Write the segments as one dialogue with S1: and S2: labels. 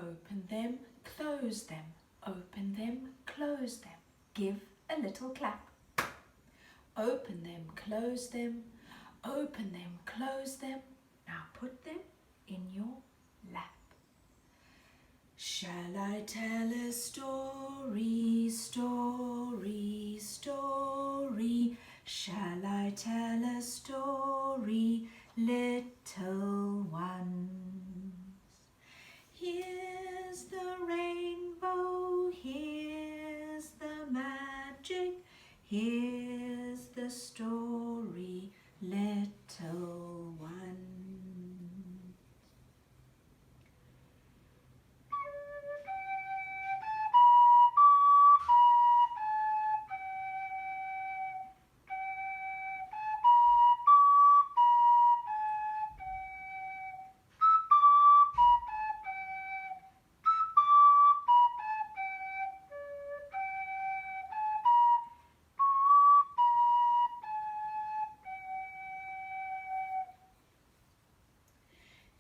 S1: Open them, close them, open them, close them. Give a little clap. Open them, close them, open them, close them. Now put them in your lap. Shall I tell a story, story, story? Shall I tell a story, little ones? Here's the rainbow, here's the magic, here's the story, little one.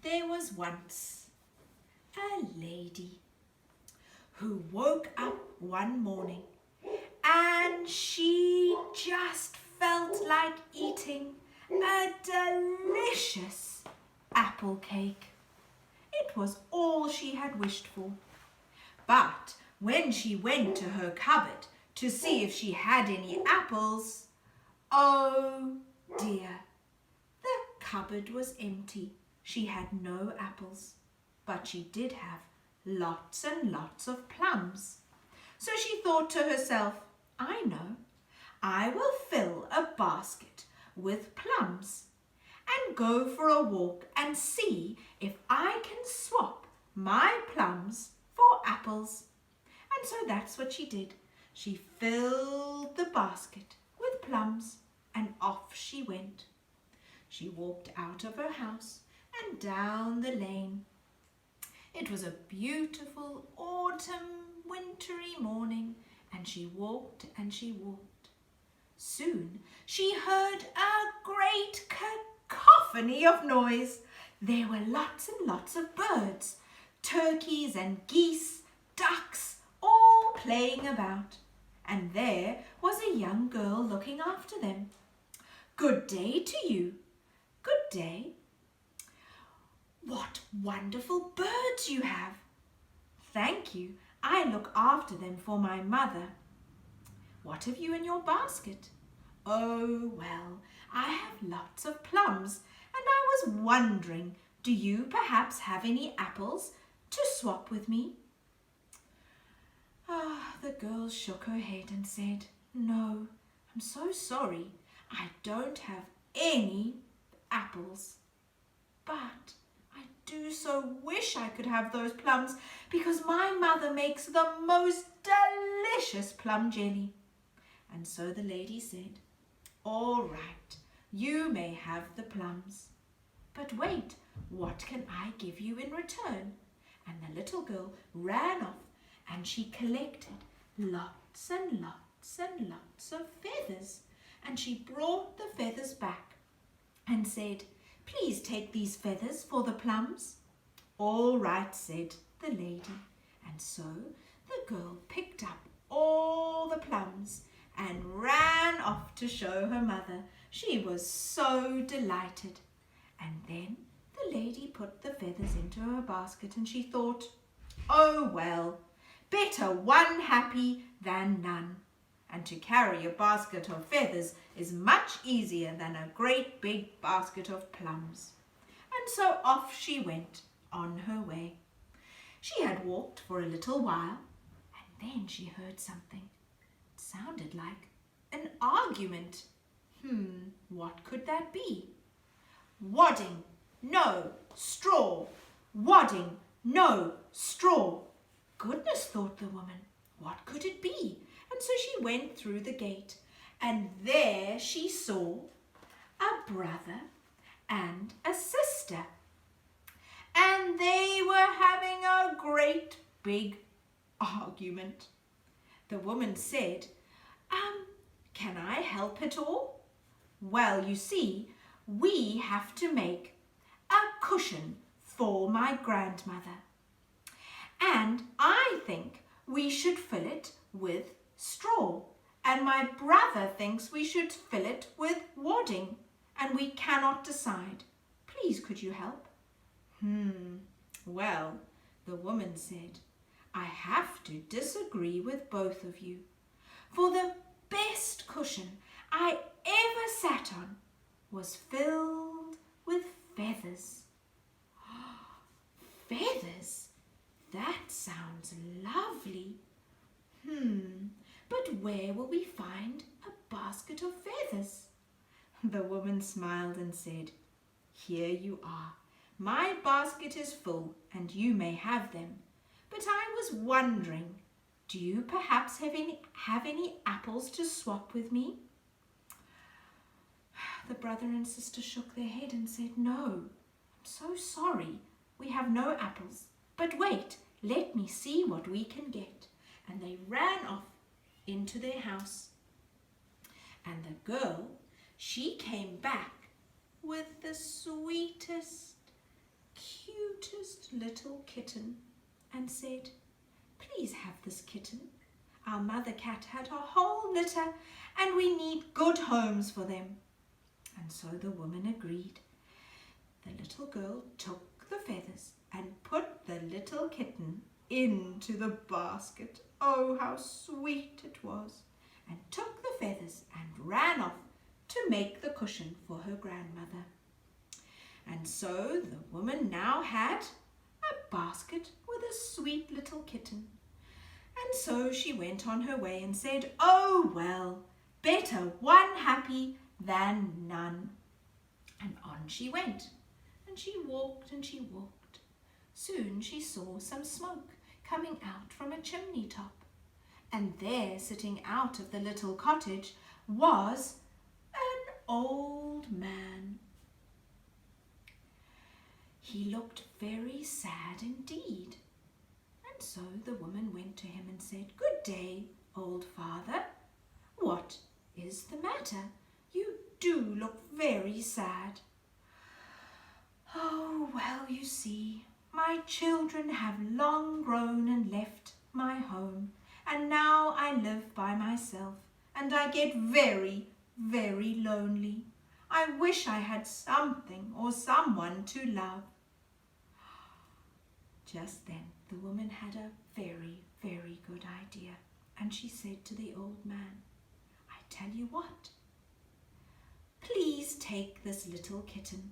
S1: There was once a lady who woke up one morning and she just felt like eating a delicious apple cake. It was all she had wished for. But when she went to her cupboard to see if she had any apples, oh dear, the cupboard was empty. She had no apples, but she did have lots and lots of plums. So she thought to herself, I know, I will fill a basket with plums and go for a walk and see if I can swap my plums for apples. And so that's what she did. She filled the basket with plums and off she went. She walked out of her house and down the lane. It was a beautiful autumn wintry morning, and she walked and she walked. Soon she heard a great cacophony of noise. There were lots and lots of birds, turkeys and geese, ducks, all playing about. And there was a young girl looking after them. Good day to you. Good day. What wonderful birds you have. Thank you. I look after them for my mother. What have you in your basket? Oh, well, I have lots of plums, and I was wondering, do you perhaps have any apples to swap with me? The girl shook her head and said, no, I'm so sorry. I don't have any apples. But I do so wish I could have those plums because my mother makes the most delicious plum jelly. And so the lady said, all right, you may have the plums. But wait, what can I give you in return? And the little girl ran off and she collected lots and lots and lots of feathers. And she brought the feathers back and said, please take these feathers for the plums. All right, said the lady. And so the girl picked up all the plums and ran off to show her mother. She was so delighted. And then the lady put the feathers into her basket and she thought, oh well, better one happy than none. And to carry a basket of feathers is much easier than a great big basket of plums. And so off she went on her way. She had walked for a little while, and then she heard something. It sounded like an argument. What could that be? Wadding, no, straw. Wadding, no, straw. Goodness, thought the woman, what could it be? And so she went through the gate, and there she saw a brother and a sister. And they were having a great big argument. The woman said, can I help at all? Well, you see, we have to make a cushion for my grandmother. And I think we should fill it with straw. And my brother thinks we should fill it with wadding. And we cannot decide. Please, could you help? Well, the woman said, I have to disagree with both of you. For the best cushion I ever sat on was filled with feathers. Feathers? That sounds lovely. But where will we find a basket of feathers? The woman smiled and said, Here you are. My basket is full and you may have them. But I was wondering, do you perhaps have any apples to swap with me? The brother and sister shook their head and said, No, I'm so sorry. We have no apples. But wait, let me see what we can get. And they ran off into their house. And the girl, she came back with the sweetest, cutest little kitten and said, Please have this kitten. Our mother cat had a whole litter and we need good homes for them. And so the woman agreed. The little girl took the feathers and put the little kitten into the basket. Oh, how sweet it was. And took the feathers and ran off to make the cushion for her grandmother. And so the woman now had a basket with a sweet little kitten. And so she went on her way and said, Oh, well, better one happy than none. And on she went, and she walked and she walked. Soon she saw some smoke coming out from a chimney top. And there, sitting out of the little cottage, was an old man. He looked very sad indeed. And so the woman went to him and said, Good day, old father. What is the matter? You do look very sad. Oh, well, you see, my children have long grown and left my home, and now I live by myself, and I get very, very lonely. I wish I had something or someone to love. Just then the woman had a very, very good idea, and she said to the old man, I tell you what, please take this little kitten.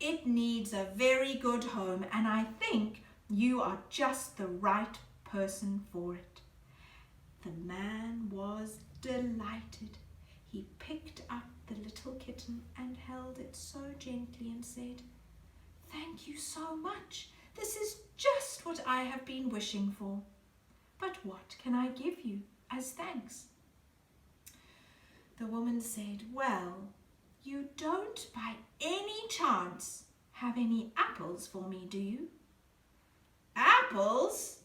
S1: It needs a very good home, and I think you are just the right person for it. The man was delighted. He picked up the little kitten and held it so gently and said, Thank you so much. This is just what I have been wishing for. But what can I give you as thanks? The woman said, Well, you don't by any chance have any apples for me, do you? Apples?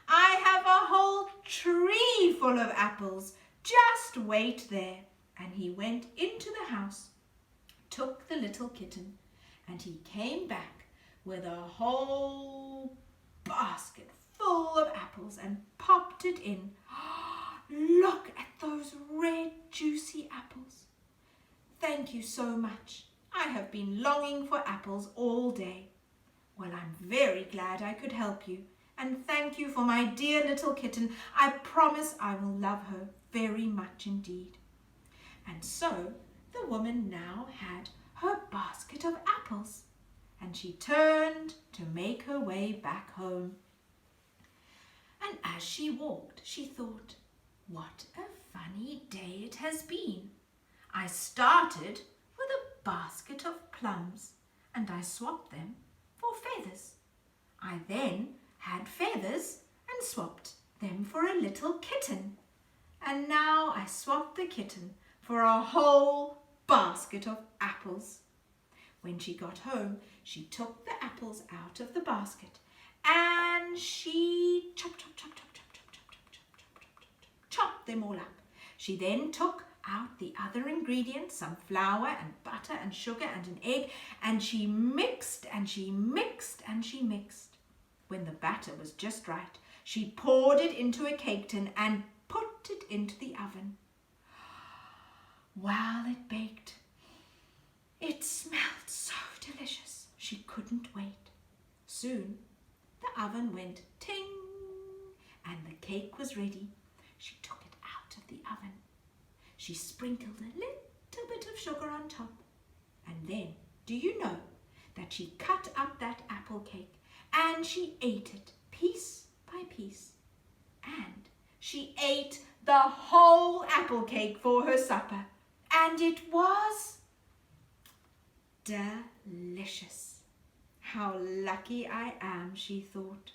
S1: I have a whole tree full of apples. Just wait there. And he went into the house, took the little kitten, and he came back with a whole basket full of apples and popped it in. Look at those red, juicy apples. Thank you so much. I have been longing for apples all day. Well, I'm very glad I could help you. And thank you for my dear little kitten. I promise I will love her very much indeed. And so the woman now had her basket of apples, and she turned to make her way back home. And as she walked, she thought, what a funny day it has been. I started with a basket of plums, and I swapped them for feathers. I then had feathers and swapped them for a little kitten. And now I swapped the kitten for a whole basket of apples. When she got home, she took the apples out of the basket and she chopped them all up. She then took out the other ingredients, some flour and butter and sugar and an egg, and she mixed and she mixed and she mixed. When the batter was just right, she poured it into a cake tin and put it into the oven. While it baked, it smelled so delicious she couldn't wait. Soon the oven went ting and the cake was ready. She took it out of the oven. She sprinkled a little bit of sugar on top. And then, do you know that she cut up that apple cake and she ate it piece by piece. And she ate the whole apple cake for her supper. And it was delicious. How lucky I am, she thought.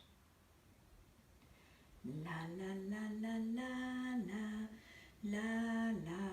S1: La la la la la la la la